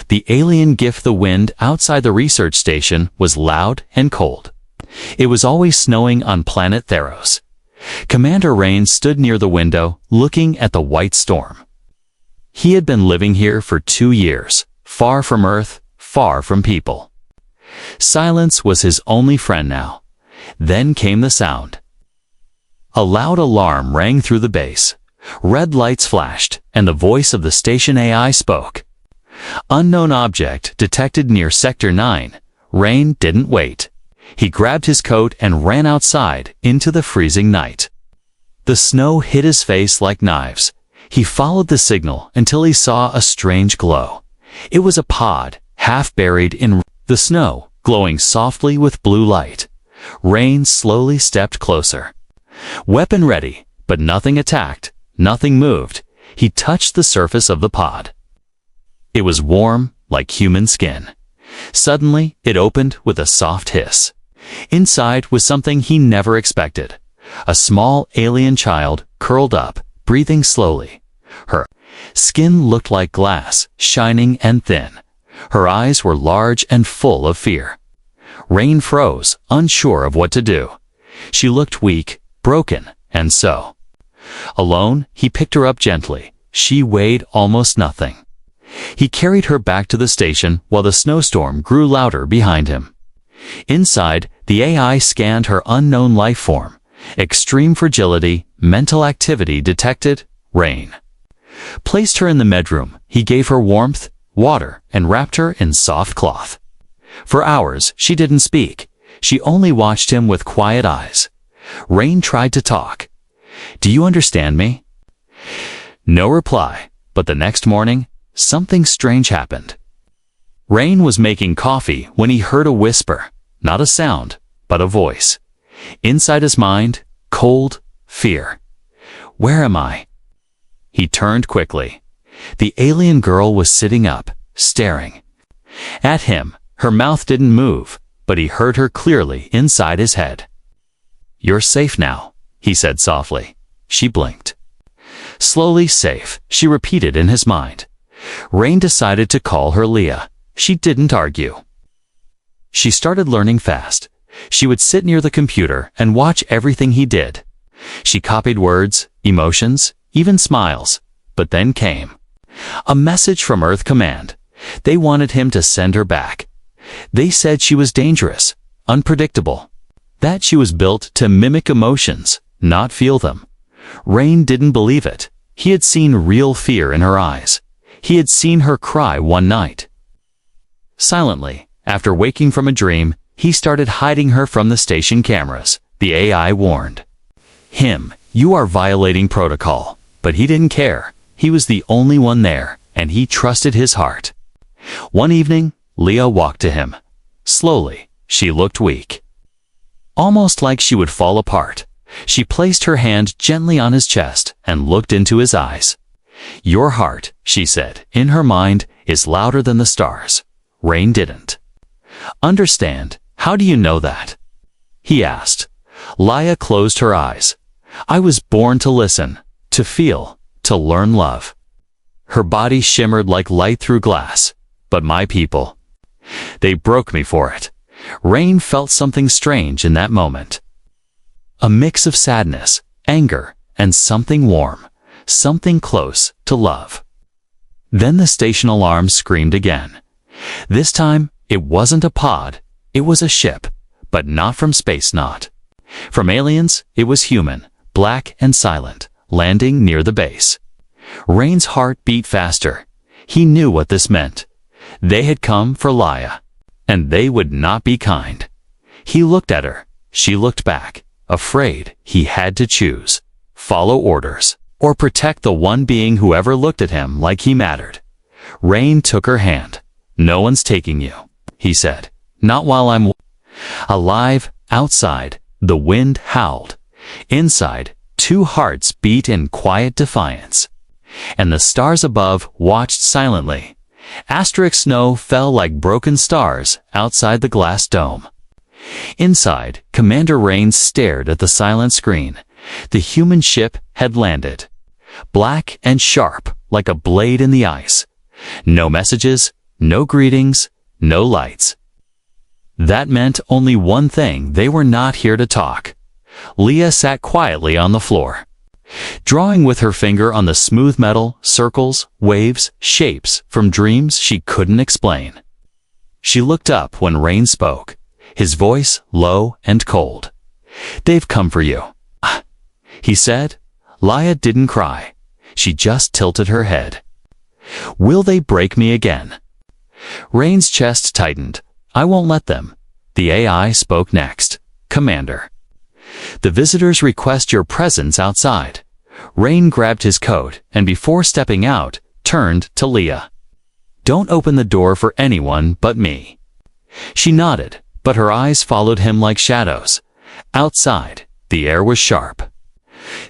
The alien gift, the wind outside the research station, was loud and cold. It was always snowing on planet Theros. Commander Rain stood near the window, looking at the white storm. He had been living here for 2 years, far from Earth, far from people. Silence was his only friend now. Then came the sound. A loud alarm rang through the base. Red lights flashed, and the voice of the station AI spoke. Unknown object detected near Sector 9. Rain didn't wait. He grabbed his coat and ran outside into the freezing night. The snow hit his face like knives. He followed the signal until he saw a strange glow. It was a pod, half buried in the snow, glowing softly with blue light. Rain slowly stepped closer. Weapon ready, but nothing attacked, nothing moved. He touched the surface of the pod. It was warm, like human skin. Suddenly, it opened with a soft hiss. Inside was something he never expected. A small alien child, curled up, breathing slowly. Her skin looked like glass, shining and thin. Her eyes were large and full of fear. Rain froze, unsure of what to do. She looked weak, broken, and so. Alone, he picked her up gently. She weighed almost nothing. He carried her back to the station while the snowstorm grew louder behind him. Inside, the AI scanned her unknown life form. Extreme fragility, mental activity detected, Rain. Placed her in the bedroom, he gave her warmth, water, and wrapped her in soft cloth. For hours, she didn't speak. She only watched him with quiet eyes. Rain tried to talk. "Do you understand me?" No reply, but the next morning, something strange happened. Rain was making coffee when he heard a whisper, not a sound, but a voice. Inside his mind, cold fear. "Where am I?" He turned quickly. The alien girl was sitting up, staring at him. Her mouth didn't move, but he heard her clearly inside his head. "You're safe now," he said softly. She blinked. Slowly safe, she repeated in his mind. Rain decided to call her Leah. She didn't argue. She started learning fast. She would sit near the computer and watch everything he did. She copied words, emotions, even smiles. But then came a message from Earth Command. They wanted him to send her back. They said she was dangerous, unpredictable, that she was built to mimic emotions, not feel them. Rain didn't believe it. He had seen real fear in her eyes. He had seen her cry one night. Silently, after waking from a dream, he started hiding her from the station cameras. The AI warned him, "You are violating protocol." But he didn't care. He was the only one there, and he trusted his heart. One evening, Leah walked to him. Slowly, she looked weak. Almost like she would fall apart. She placed her hand gently on his chest and looked into his eyes. "Your heart," she said, in her mind, "is louder than the stars." Rain didn't understand. "How do you know that?" he asked. Leah closed her eyes. "I was born to listen, to feel, to learn love." Her body shimmered like light through glass. "But my people, they broke me for it." Rain felt something strange in that moment. A mix of sadness, anger, and something warm, something close to love. Then the station alarm screamed again. This time, it wasn't a pod, it was a ship, but not from space, not from aliens. It was human, black and silent, landing near the base. Rain's heart beat faster. He knew what this meant. They had come for Leah, and they would not be kind. He looked at her. She looked back, afraid. He had to choose. Follow orders, or protect the one being who ever looked at him like he mattered. Rain took her hand. "No one's taking you," he said. "Not while I'm alive." Outside, the wind howled. Inside, two hearts beat in quiet defiance. And the stars above watched silently. Asterisk snow fell like broken stars outside the glass dome. Inside, Commander Rain stared at the silent screen. The human ship had landed. Black and sharp, like a blade in the ice. No messages, No greetings, no lights. That meant only one thing: they were not here to talk. Leah sat quietly on the floor, drawing with her finger on the smooth metal, circles, waves, shapes from dreams she couldn't explain. She looked up when Rain spoke, his voice low and cold. "They've come for you," he said. Leah didn't cry. She just tilted her head. "Will they break me again?" Rain's chest tightened. "I won't let them." The AI spoke next. "Commander, the visitors request your presence outside." Rain grabbed his coat and before stepping out, turned to Leah. "Don't open the door for anyone but me." She nodded, but her eyes followed him like shadows. Outside, the air was sharp.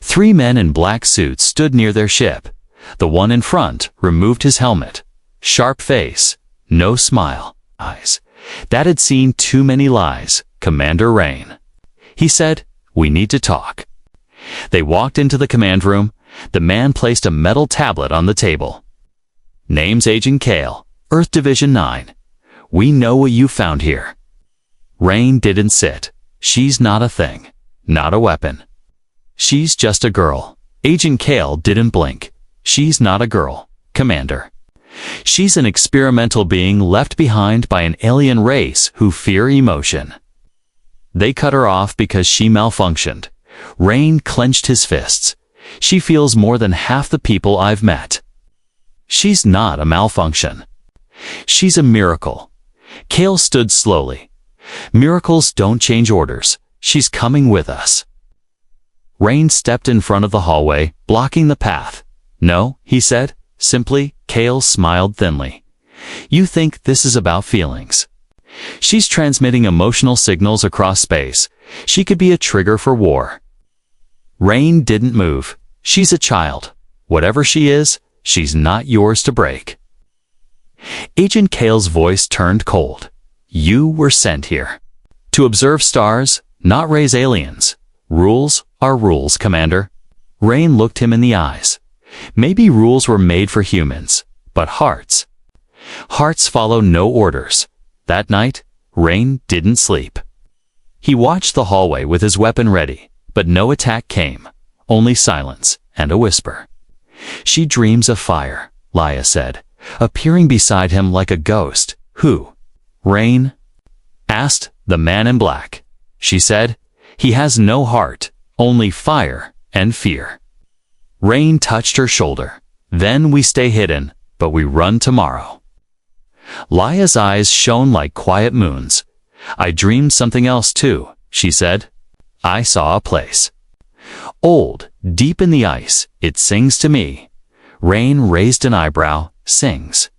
3 men in black suits stood near their ship. The one in front removed his helmet. Sharp face, no smile, eyes that had seen too many lies. "Commander Rain," he said, "we need to talk." They walked into the command room. The man placed a metal tablet on the table. "Name's Agent Kale, Earth Division 9. We know what you found here." Rain didn't sit. "She's not a thing, not a weapon. She's just a girl." Agent Kale didn't blink. "She's not a girl, Commander. She's an experimental being left behind by an alien race who fear emotion. They cut her off because she malfunctioned." Rain clenched his fists. "She feels more than half the people I've met." "She's not a malfunction. She's a miracle." Kale stood slowly. "Miracles don't change orders. She's coming with us." Rain stepped in front of the hallway, blocking the path. "No," he said, simply. Kale smiled thinly. "You think this is about feelings. She's transmitting emotional signals across space. She could be a trigger for war." Rain didn't move. "She's a child. Whatever she is, she's not yours to break." Agent Kale's voice turned cold. "You were sent here to observe stars, not raise aliens. Rules are rules, Commander." Rain looked him in the eyes. "Maybe rules were made for humans, but hearts follow no orders." That night, Rain didn't sleep. He watched the hallway with his weapon ready, but no attack came, only silence and a whisper. "She dreams of fire," Leah said, appearing beside him like a ghost. "Who?" Rain asked. "The man in black," she said. "He has no heart, only fire and fear." Rain touched her shoulder. "Then we stay hidden, but we run tomorrow." Leah's eyes shone like quiet moons. "I dreamed something else too," she said. "I saw a place. Old, deep in the ice. It sings to me." Rain raised an eyebrow. "Sings."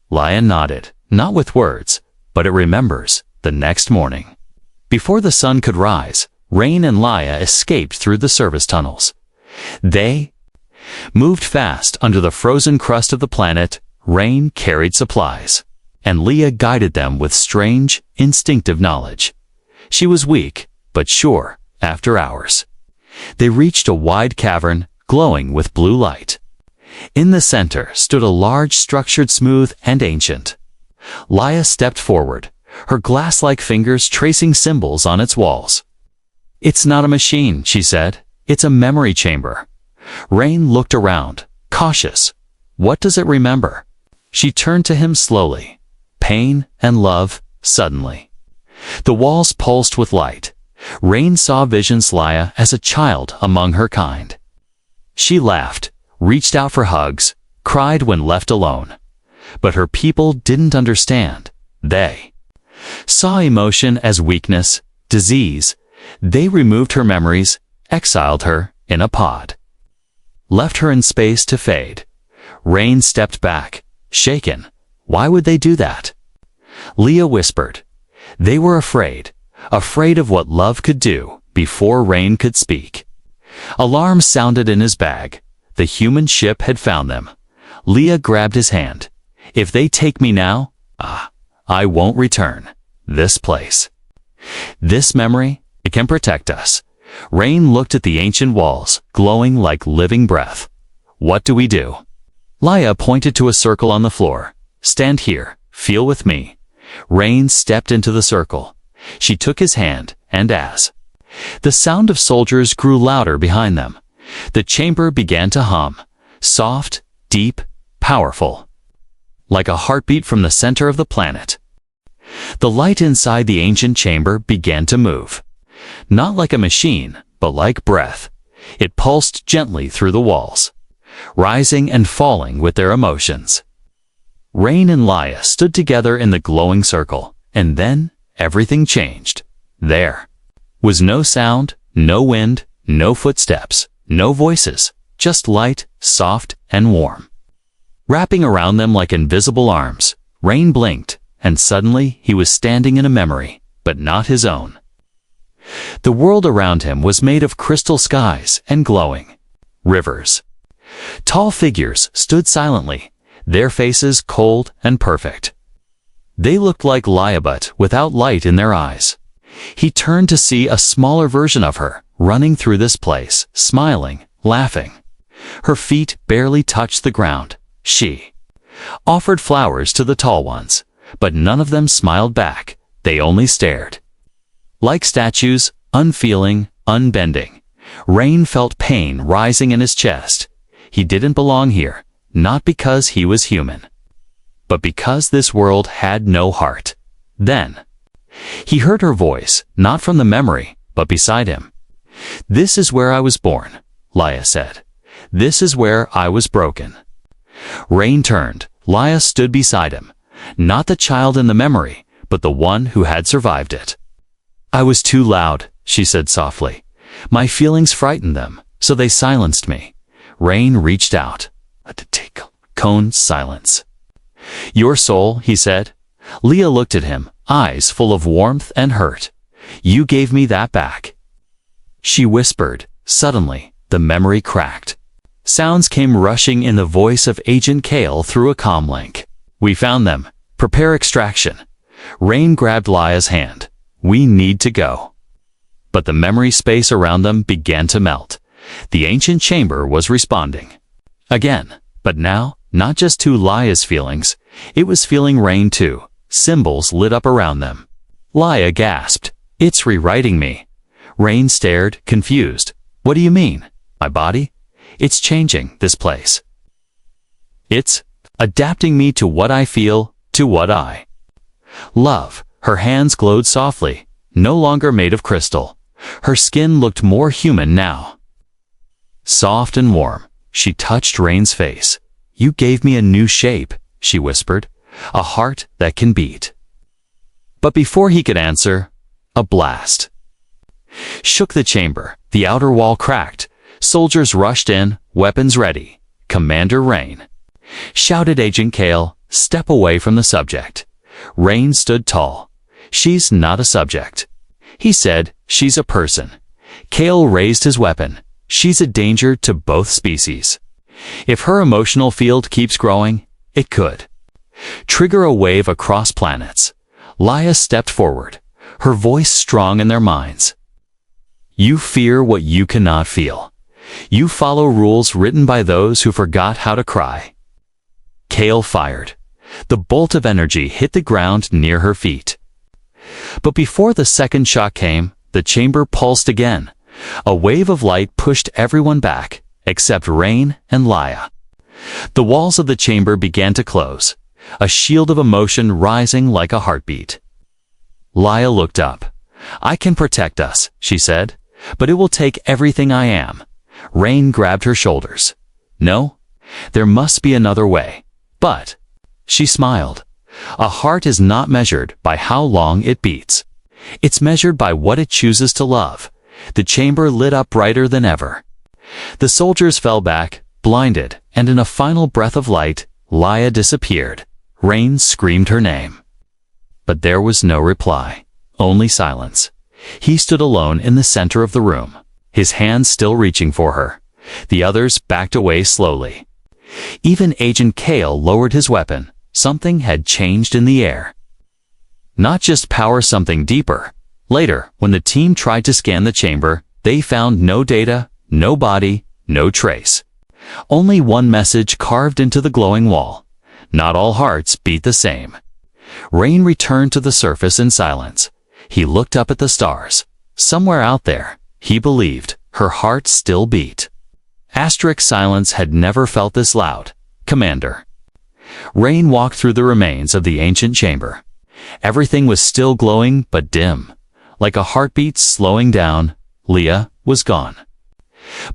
Leah nodded, not with words, but it remembers. The next morning, before the sun could rise, Rain and Leah escaped through the service tunnels. They moved fast under the frozen crust of the planet. Rain carried supplies, and Leah guided them with strange, instinctive knowledge. She was weak, but sure. After hours, they reached a wide cavern, glowing with blue light. In the center stood a large structure, smooth and ancient. Leah stepped forward, her glass-like fingers tracing symbols on its walls. "It's not a machine," she said. "It's a memory chamber." Rain looked around, cautious. "What does it remember?" She turned to him slowly. "Pain and love." Suddenly, the walls pulsed with light. Rain saw visions Leah as a child among her kind. She laughed, reached out for hugs, cried when left alone. But her people didn't understand. They saw emotion as weakness, disease. They removed her memories, exiled her in a pod, left her in space to fade. Rain stepped back, shaken. Why would they do that? Leah whispered. They were afraid of what love could do. Before Rain could speak, alarm sounded in his bag. The human ship had found them. Leah grabbed his hand. "If they take me now, I won't return. This place, this memory, it can protect us." Rain looked at the ancient walls, glowing like living breath. "What do we do?" Leah pointed to a circle on the floor. stand here, feel with me. Rain stepped into the circle. She took his hand, and as the sound of soldiers grew louder behind them, the chamber began to hum, soft, deep, powerful, like a heartbeat from the center of the planet. The light inside the ancient chamber began to move. Not like a machine, but like breath. It pulsed gently through the walls, rising and falling with their emotions. Rain and Laia stood together in the glowing circle, and then everything changed. There was no sound, no wind, no footsteps, no voices, just light, soft and warm. Wrapping around them like invisible arms, Rain blinked, and suddenly he was standing in a memory, but not his own. The world around him was made of crystal skies and glowing rivers. Tall figures stood silently, their faces cold and perfect. They looked like Laia but without light in their eyes. He turned to see a smaller version of her running through this place, smiling, laughing. Her feet barely touched the ground. She offered flowers to the tall ones, but none of them smiled back. They only stared. Like statues, unfeeling, unbending. Rain felt pain rising in his chest. He didn't belong here, not because he was human, but because this world had no heart. Then he heard her voice, not from the memory, but beside him. "This is where I was born," Laia said. "This is where I was broken." Rain turned. Laia stood beside him, not the child in the memory, but the one who had survived it. "I was too loud," she said softly. "My feelings frightened them, so they silenced me." Rain reached out. A cone silence. "Your soul," he said. Leah looked at him, eyes full of warmth and hurt. "You gave me that back." She whispered. Suddenly, the memory cracked. Sounds came rushing in the voice of Agent Kale through a comm link. "We found them. Prepare extraction." Rain grabbed Laia's hand. "We need to go." But the memory space around them began to melt. The ancient chamber was responding. Again, but now, not just to Laia's feelings, it was feeling Rain too. Symbols lit up around them. Laia gasped. "It's rewriting me." Rain stared, confused. "What do you mean? My body? It's changing this place. It's adapting me to what I feel, to what I love." Her hands glowed softly, no longer made of crystal. Her skin looked more human now. Soft and warm, she touched Rain's face. "You gave me a new shape," she whispered. "A heart that can beat." But before he could answer, a blast shook the chamber. The outer wall cracked. Soldiers rushed in, weapons ready. "Commander Rain," shouted Agent Kale, "step away from the subject." Rain stood tall. "She's not a subject," he said. "She's a person." Kale raised his weapon. "She's a danger to both species. If her emotional field keeps growing, it could trigger a wave across planets." Laia stepped forward, her voice strong in their minds. "You fear what you cannot feel. You follow rules written by those who forgot how to cry." Kale fired. The bolt of energy hit the ground near her feet. But before the second shock came, the chamber pulsed again. A wave of light pushed everyone back, except Rain and Laia. The walls of the chamber began to close, a shield of emotion rising like a heartbeat. Laia looked up. "I can protect us," she said, "but it will take everything I am." Rain grabbed her shoulders. "No, there must be another way." "But," she smiled, "a heart is not measured by how long it beats. It's measured by what it chooses to love." The chamber lit up brighter than ever. The soldiers fell back, blinded, and in a final breath of light, Laia disappeared. Rain screamed her name. But there was no reply, only silence. He stood alone in the center of the room, his hands still reaching for her. The others backed away slowly. Even Agent Kale lowered his weapon. Something had changed in the air. Not just power, something deeper. Later, when the team tried to scan the chamber, they found no data, no body, no trace. Only one message carved into the glowing wall. Not all hearts beat the same. Rain returned to the surface in silence. He looked up at the stars. Somewhere out there, he believed, her heart still beat. Asterisk silence had never felt this loud. Commander. Rain walked through the remains of the ancient chamber. Everything was still glowing but dim. Like a heartbeat slowing down, Leah was gone.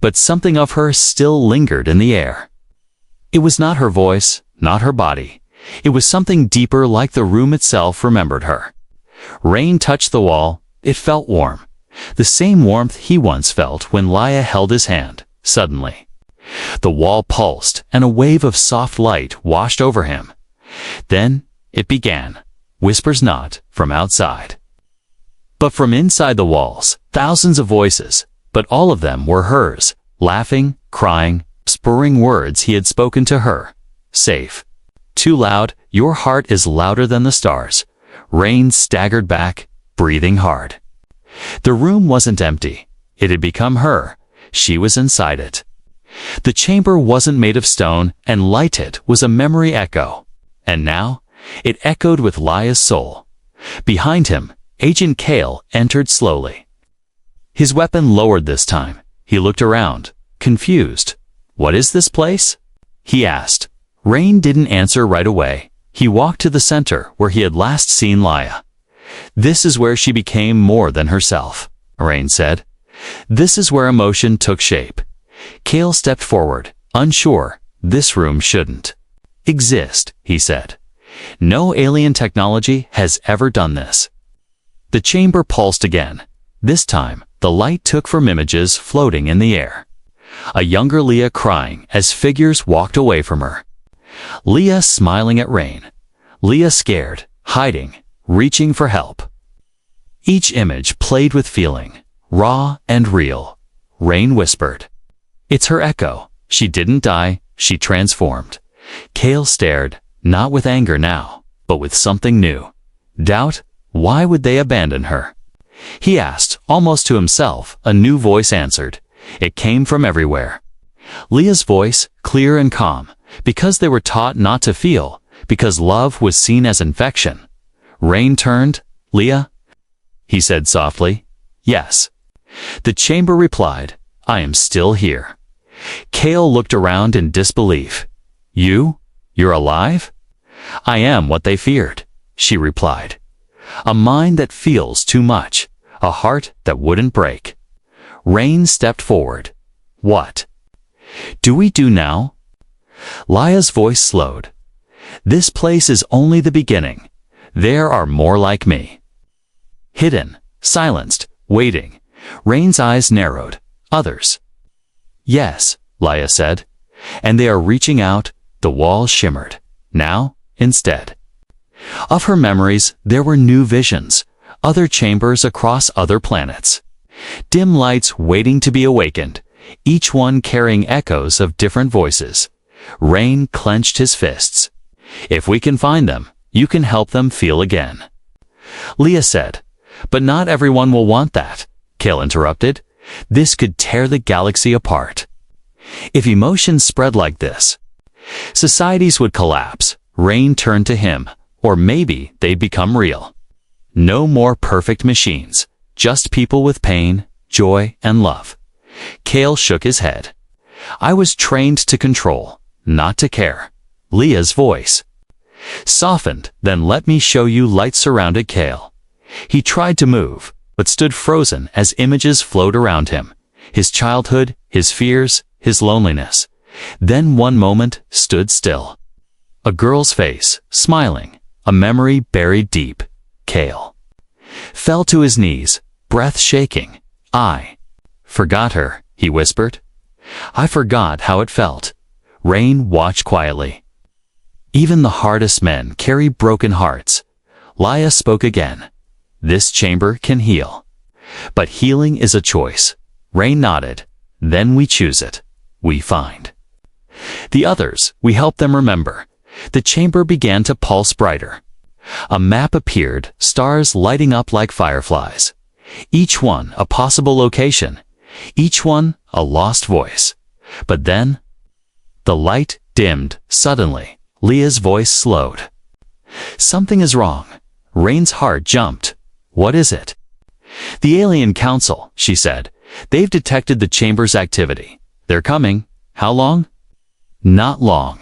But something of her still lingered in the air. It was not her voice, not her body. It was something deeper, like the room itself remembered her. Rain touched the wall. It felt warm. The same warmth he once felt when Leah held his hand. Suddenly, the wall pulsed and a wave of soft light washed over him. Then it began. Whispers not from outside, but from inside the walls. Thousands of voices, but all of them were hers, laughing, crying, spurring words he had spoken to her. Safe. Too loud. Your heart is louder than the stars. Rain staggered back, breathing hard. The room wasn't empty. It had become her. She was inside it. The chamber wasn't made of stone, and lighted was a memory echo. And now, it echoed with Leah's soul. Behind him, Agent Kale entered slowly. His weapon lowered this time. He looked around, confused. "What is this place?" he asked. Rain didn't answer right away. He walked to the center where he had last seen Leah. "This is where she became more than herself," Rain said. "This is where emotion took shape." Kale stepped forward, unsure. "This room shouldn't exist," he said. "No alien technology has ever done this." The chamber pulsed again. This time, the light took from images floating in the air. A younger Leah crying as figures walked away from her. Leah smiling at Rain. Leah scared, hiding, reaching for help. Each image played with feeling, raw and real. Rain whispered. "It's her echo. She didn't die, she transformed." Kale stared, not with anger now, but with something new. Doubt. Why would they abandon her? He asked, almost to himself. A new voice answered. It came from everywhere. Leah's voice, clear and calm, because they were taught not to feel, because love was seen as infection. Rain turned. "Leah?" he said softly. "Yes." The chamber replied, "I am still here." Kale looked around in disbelief. You're alive?" "I am what they feared," she replied. "A mind that feels too much, a heart that wouldn't break." Rain stepped forward. "What do we do now?" Leah's voice slowed. "This place is only the beginning. There are more like me." Hidden, silenced, waiting. Rain's eyes narrowed. "Others?" "Yes," Leah said. "And they are reaching out." The walls shimmered. Now, instead of her memories, there were new visions. Other chambers across other planets. Dim lights waiting to be awakened, each one carrying echoes of different voices. Rain clenched his fists. "If we can find them, you can help them feel again." Leah said. "But not everyone will want that," Kale interrupted. "This could tear the galaxy apart. If emotions spread like this, societies would collapse." Rain turned to him. "Or maybe they'd become real. No more perfect machines, just people with pain, joy, and love." Kale shook his head. "I was trained to control, not to care." Leah's voice softened. "Then let me show you." Light surrounded Kale. He tried to move, but stood frozen as images flowed around him. His childhood, his fears, his loneliness. Then one moment stood still. A girl's face, smiling, a memory buried deep. Kale fell to his knees, breath shaking. "I forgot her," he whispered. "I forgot how it felt." Rain watched quietly. "Even the hardest men carry broken hearts." Leah spoke again. "This chamber can heal. But healing is a choice." Rain nodded. "Then we choose it. We find the others, we help them remember." The chamber began to pulse brighter. A map appeared, stars lighting up like fireflies. Each one a possible location, each one a lost voice. But then, the light dimmed suddenly. Leah's voice slowed. Something is wrong. Rain's heart jumped. What is it? The Alien Council, she said. They've detected the chamber's activity. They're coming. How long? Not long.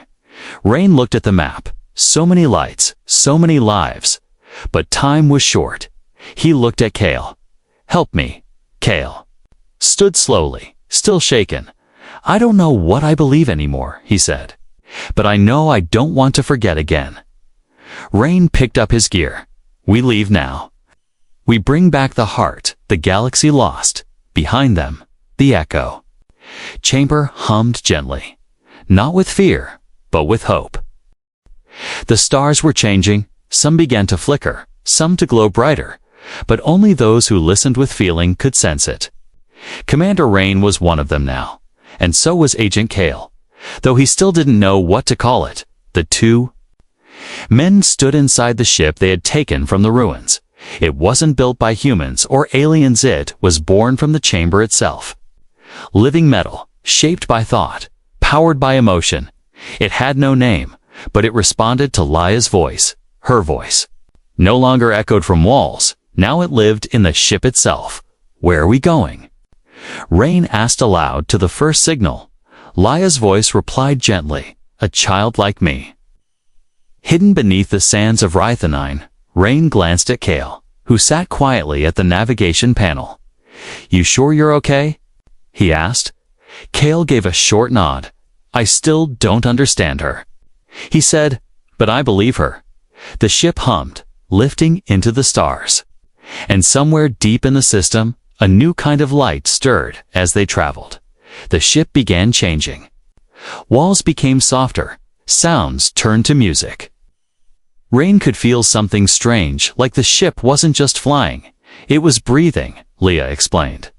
Rain looked at the map. So many lights, so many lives. But time was short. He looked at Kale. Help me. Kale stood slowly, still shaken. I don't know what I believe anymore, he said. But I know I don't want to forget again. Rain picked up his gear. We leave now. We bring back the heart, the galaxy lost. Behind them, the echo. Chamber hummed gently. Not with fear, but with hope. The stars were changing. Some began to flicker, some to glow brighter, but only those who listened with feeling could sense it. Commander Rain was one of them now, and so was Agent Kale, though he still didn't know what to call it. The two men stood inside the ship they had taken from the ruins. It wasn't built by humans or aliens, it was born from the chamber itself. Living metal, shaped by thought, powered by emotion. It had no name, but it responded to Leah's voice, her voice. No longer echoed from walls, now it lived in the ship itself. Where are we going? Rain asked aloud to the first signal. Leah's voice replied gently, a child like me. Hidden beneath the sands of Rythanine, Rain glanced at Kale, who sat quietly at the navigation panel. You sure you're okay? He asked. Kale gave a short nod. I still don't understand her. He said, but I believe her. The ship hummed, lifting into the stars. And somewhere deep in the system, a new kind of light stirred as they traveled. The ship began changing. Walls became softer. Sounds turned to music. Rain could feel something strange, like the ship wasn't just flying. It was breathing, Leah explained.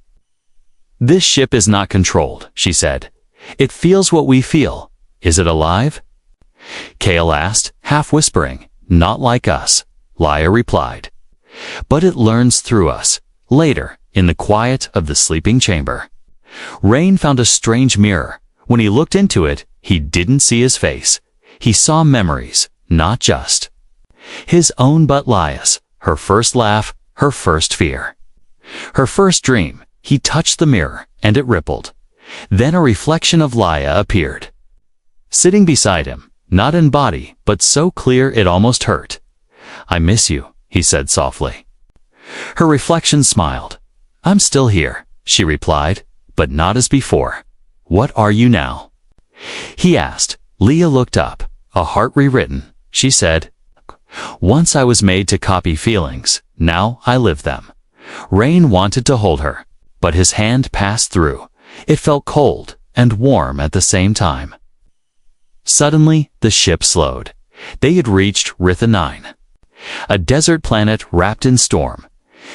This ship is not controlled, she said. It feels what we feel. Is it alive? Kale asked, half whispering. Not like us, Leah replied. But it learns through us. Later, in the quiet of the sleeping chamber, Rain found a strange mirror. When he looked into it, he didn't see his face. He saw memories, not just his own but Leah's, her first laugh, her first fear. Her first dream. He touched the mirror, and it rippled. Then a reflection of Leah appeared. Sitting beside him, not in body, but so clear it almost hurt. I miss you, he said softly. Her reflection smiled. I'm still here, she replied, but not as before. What are you now? He asked. Leah looked up. A heart rewritten, she said. Once I was made to copy feelings, now I live them. Rain wanted to hold her, but his hand passed through. It felt cold and warm at the same time. Suddenly, the ship slowed. They had reached Rythanine, a desert planet wrapped in storm.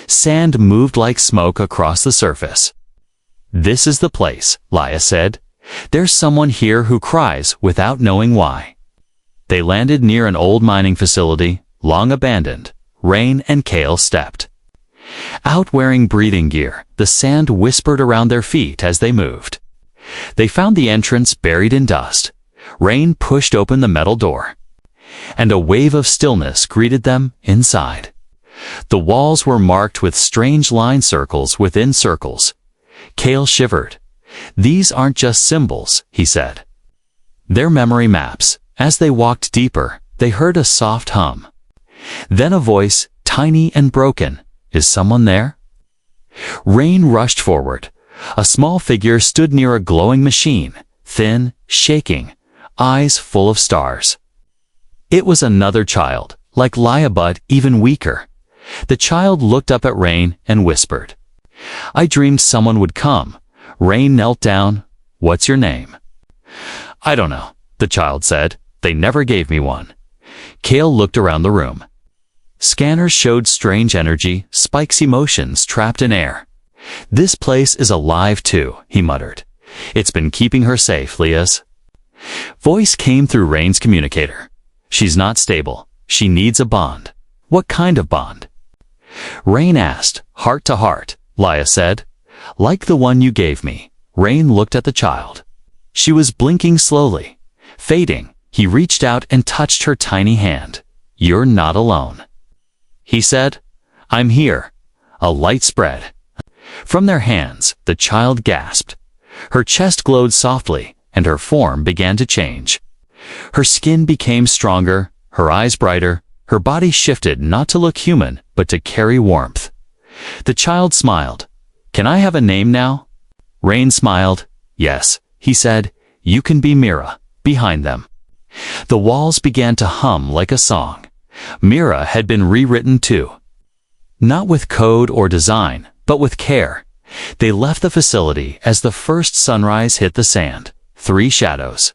Sand moved like smoke across the surface. This is the place, Leah said. There's someone here who cries without knowing why. They landed near an old mining facility, long abandoned. Rain and Kale stepped out wearing breathing gear. The sand whispered around their feet as they moved. They found the entrance buried in dust. Rain pushed open the metal door, and a wave of stillness greeted them inside. The walls were marked with strange line circles within circles. Kale shivered. These aren't just symbols, he said. They're memory maps. As they walked deeper, they heard a soft hum. Then a voice, tiny and broken. Is someone there? Rain rushed forward. A small figure stood near a glowing machine, thin, shaking, eyes full of stars. It was another child, like Leah but even weaker. The child looked up at Rain and whispered. I dreamed someone would come. Rain knelt down. What's your name? I don't know, the child said. They never gave me one. Kale looked around the room. Scanners showed strange energy, spikes emotions trapped in air. This place is alive too, he muttered. It's been keeping her safe, Leah's voice came through Rain's communicator. She's not stable. She needs a bond. What kind of bond? Rain asked. Heart to heart, Leah said. Like the one you gave me. Rain looked at the child. She was blinking slowly, fading. He reached out and touched her tiny hand. "You're not alone," he said. "I'm here." A light spread. From their hands, the child gasped. Her chest glowed softly, and her form began to change. Her skin became stronger, her eyes brighter, her body shifted not to look human, but to carry warmth. The child smiled. "Can I have a name now?" Rain smiled. "Yes," he said. "You can be Mira." Behind them, the walls began to hum like a song. Mira had been rewritten too. Not with code or design, but with care. They left the facility as the first sunrise hit the sand. 3 shadows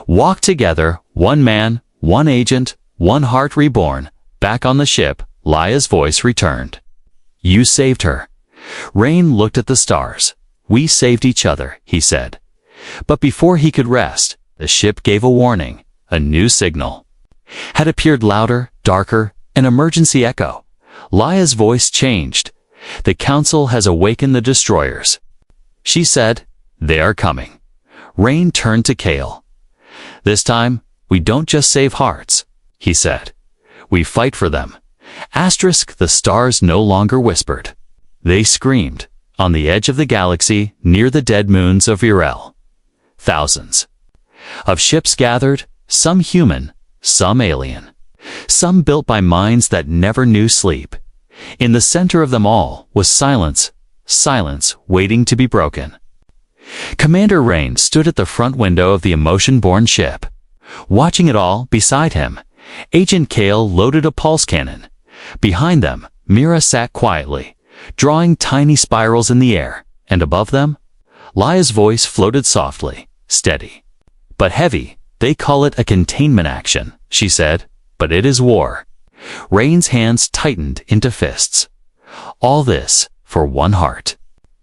walked together, one man, one agent, one heart reborn. Back on the ship, Lia's voice returned. "You saved her." Rain looked at the stars. "We saved each other," he said. But before he could rest, the ship gave a warning. A new signal had appeared, louder, darker, an emergency echo. Lia's voice changed. "The Council has awakened the destroyers," she said. "They are coming." Rain turned to Kale. "This time, we don't just save hearts," he said. "We fight for them." The stars no longer whispered. They screamed. On the edge of the galaxy, near the dead moons of Virel, thousands of ships gathered, some human, some alien, some built by minds that never knew sleep. In the center of them all was silence, silence waiting to be broken. Commander Rain stood at the front window of the emotion-born ship. Watching it all, beside him, Agent Kale loaded a pulse cannon. Behind them, Mira sat quietly, drawing tiny spirals in the air, and above them, Lia's voice floated softly, steady, but heavy. "They call it a containment action," she said, "but it is war." Rain's hands tightened into fists. "All this for one heart."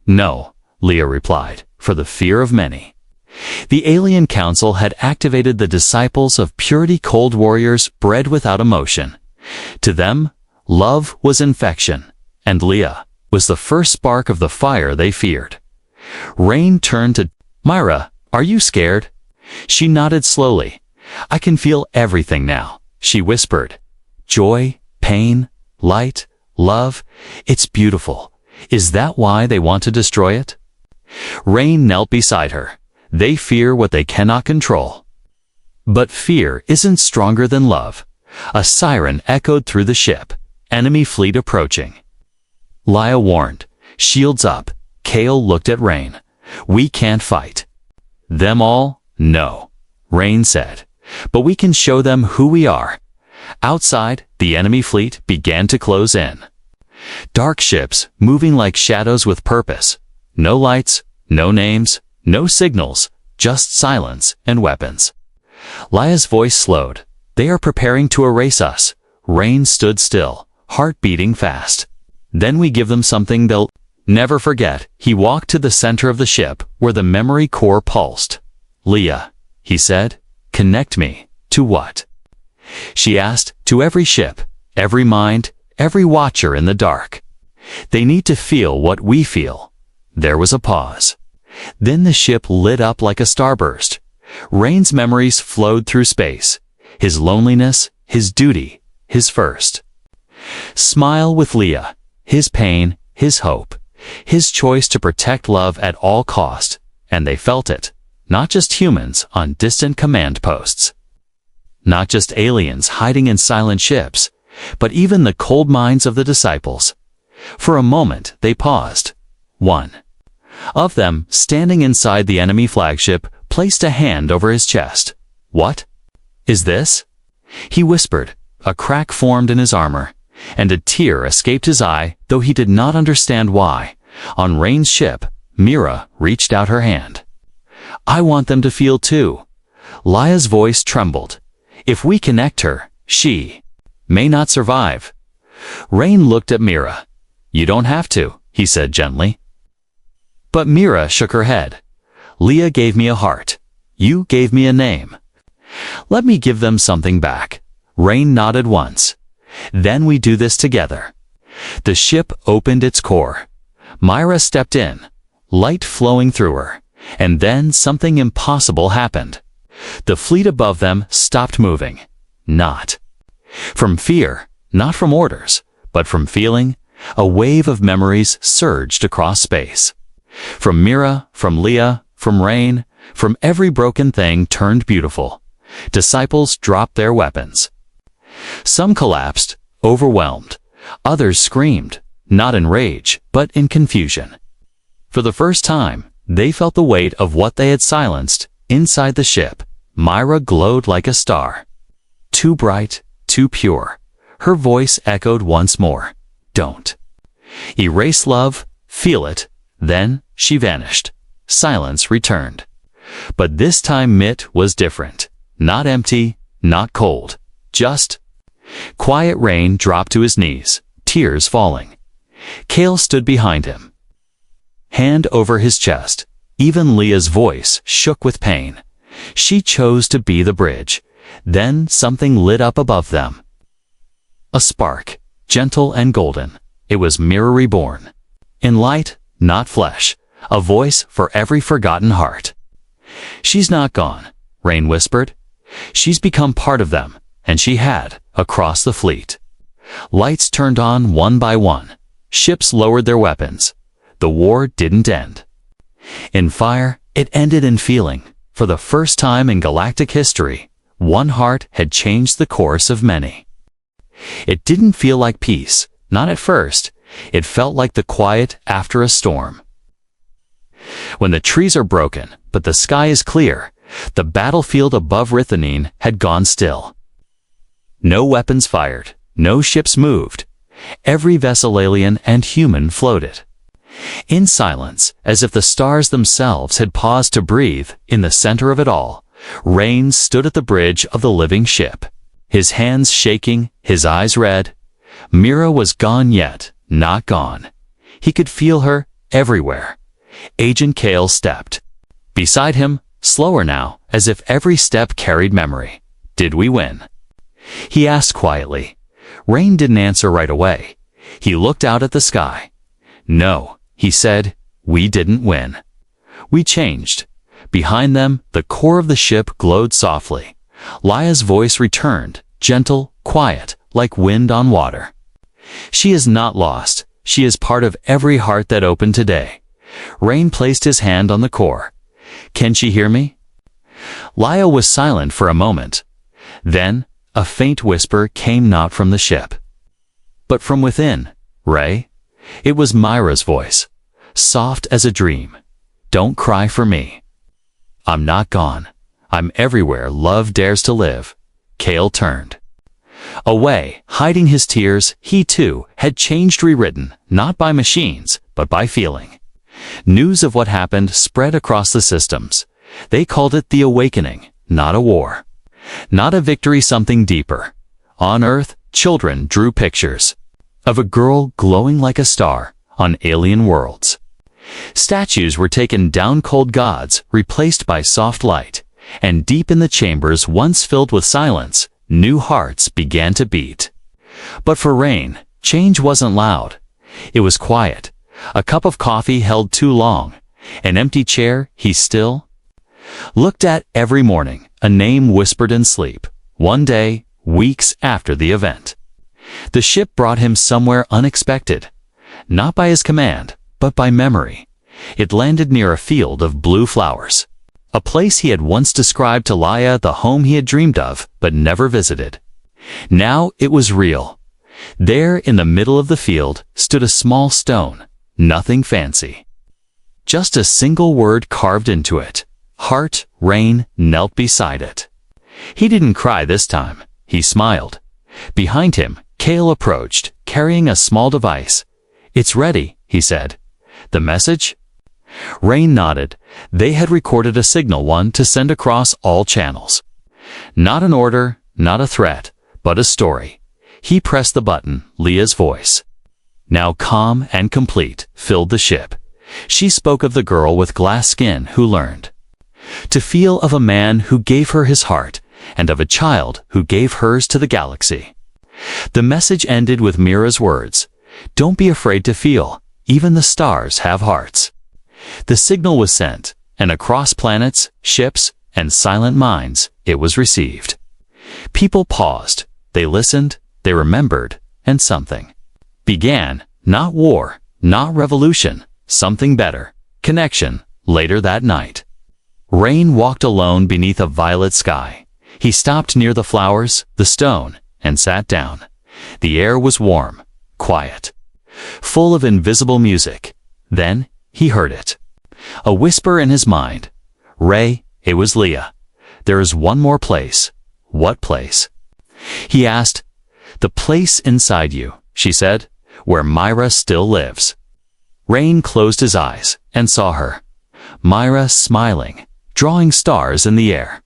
"No," Lia replied, "for the fear of many." The Alien Council had activated the disciples of purity, cold warriors bred without emotion. To them, love was infection, and Lia was the first spark of the fire they feared. Rain turned to Myra. "Are you scared?" She nodded slowly. "I can feel everything now," she whispered. "Joy, pain, light, love. It's beautiful. Is that why they want to destroy it?" Rain knelt beside her. "They fear what they cannot control." But fear isn't stronger than love. A siren echoed through the ship. Enemy fleet approaching. Lia warned. "Shields up." Kale looked at Rain. "We can't fight them all." "No," Rain said. "But we can show them who we are." Outside, the enemy fleet began to close in. Dark ships, moving like shadows with purpose. No lights, no names, no signals, just silence and weapons. Lia's voice slowed. "They are preparing to erase us." Rain stood still, heart beating fast. "Then we give them something they'll never forget." He walked to the center of the ship, where the memory core pulsed. "Lia," he said, "connect me." "To what?" she asked. "To every ship, every mind, every watcher in the dark. They need to feel what we feel." There was a pause. Then the ship lit up like a starburst. Rain's memories flowed through space. His loneliness, his duty, his first smile with Lia, his pain, his hope, his choice to protect love at all cost. And they felt it. Not just humans on distant command posts. Not just aliens hiding in silent ships, but even the cold minds of the disciples. For a moment they paused. One of them, standing inside the enemy flagship, placed a hand over his chest. "What is this?" he whispered. A crack formed in his armor, and a tear escaped his eye, though he did not understand why. On Rain's ship, Mira reached out her hand. "I want them to feel too." Lia's voice trembled. "If we connect her, she may not survive." Rain looked at Mira. "You don't have to," he said gently. But Mira shook her head. "Lia gave me a heart. You gave me a name. Let me give them something back." Rain nodded once. "Then we do this together." The ship opened its core. Myra stepped in, light flowing through her, and then something impossible happened. The fleet above them stopped moving. Not from fear, not from orders, but from feeling. A wave of memories surged across space. From Mira, from Leah, from Rain, from every broken thing turned beautiful. Disciples dropped their weapons. Some collapsed, overwhelmed. Others screamed, not in rage, but in confusion. For the first time, they felt the weight of what they had silenced. Inside the ship, Myra glowed like a star. Too bright, too pure. Her voice echoed once more. Don't erase love, feel it. Then she vanished. Silence returned. But this time Mitt was different. Not empty, not cold. Just quiet. Rain dropped to his knees, tears falling. Kale stood behind him, hand over his chest. Even Leah's voice shook with pain. She chose to be the bridge. Then something lit up above them. A spark, gentle and golden. It was Mira reborn. In light, not flesh. A voice for every forgotten heart. She's not gone, Rain whispered. She's become part of them, and she had, across the fleet. Lights turned on one by one. Ships lowered their weapons. The war didn't end in fire, it ended in feeling. For the first time in galactic history, one heart had changed the course of many. It didn't feel like peace, not at first. It felt like the quiet after a storm. When the trees are broken, but the sky is clear, the battlefield above Rithanine had gone still. No weapons fired, no ships moved. Every vessel, alien and human, floated in silence, as if the stars themselves had paused to breathe. In the center of it all, Rain stood at the bridge of the living ship, his hands shaking, his eyes red. Mira was gone, yet not gone. He could feel her everywhere. Agent Kale stepped beside him, slower now, as if every step carried memory. Did we win? He asked quietly. Rain didn't answer right away. He looked out at the sky. No, he said, we didn't win. We changed. Behind them, the core of the ship glowed softly. Lia's voice returned, gentle, quiet, like wind on water. She is not lost. She is part of every heart that opened today. Rain placed his hand on the core. Can she hear me? Lia was silent for a moment. Then, a faint whisper came, not from the ship, but from within. Ray? It was Myra's voice, soft as a dream. Don't cry for me. I'm not gone. I'm everywhere love dares to live. Kale turned away, hiding his tears. He too had changed, rewritten, not by machines, but by feeling. News of what happened spread across the systems. They called it the awakening, not a war, not a victory, something deeper. On Earth, children drew pictures of a girl glowing like a star on alien worlds. Statues were taken down, cold gods replaced by soft light, and deep in the chambers once filled with silence, new hearts began to beat. But for Rain, change wasn't loud. It was quiet. A cup of coffee held too long. An empty chair he still looked at every morning. A name whispered in sleep. One day, weeks after the event, the ship brought him somewhere unexpected. Not by his command, but by memory. It landed near a field of blue flowers. A place he had once described to Lia, the home he had dreamed of, but never visited. Now it was real. There, in the middle of the field, stood a small stone. Nothing fancy. Just a single word carved into it. Heart. Rain knelt beside it. He didn't cry this time. He smiled. Behind him, Kale approached, carrying a small device. It's ready, he said. The message? Rain nodded. They had recorded a signal, one to send across all channels. Not an order, not a threat, but a story. He pressed the button. Leah's voice, now calm and complete, filled the ship. She spoke of the girl with glass skin who learned to feel, of a man who gave her his heart, and of a child who gave hers to the galaxy. The message ended with Mira's words, "Don't be afraid to feel. Even the stars have hearts." The signal was sent, and across planets, ships, and silent minds, it was received. People paused, they listened, they remembered, and something began. Not war, not revolution, something better. Connection. Later that night, Rain walked alone beneath a violet sky. He stopped near the flowers, the stone, and sat down. The air was warm, quiet, full of invisible music. Then he heard it. A whisper in his mind. Ray, it was Leah. There is one more place. What place? He asked. The place inside you, she said, where Myra still lives. Rain closed his eyes and saw her. Myra smiling, drawing stars in the air.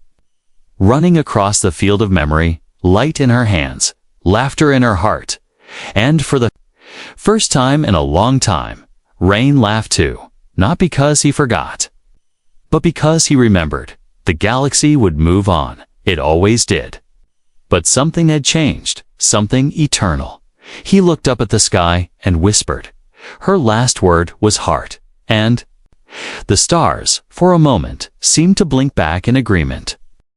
Running across the field of memory, light in her hands, laughter in her heart. And for the first time in a long time, Rain laughed too, not because he forgot, but because he remembered. The galaxy would move on, it always did. But something had changed, something eternal. He looked up at the sky and whispered. Her last word was heart, and the stars, for a moment, seemed to blink back in agreement.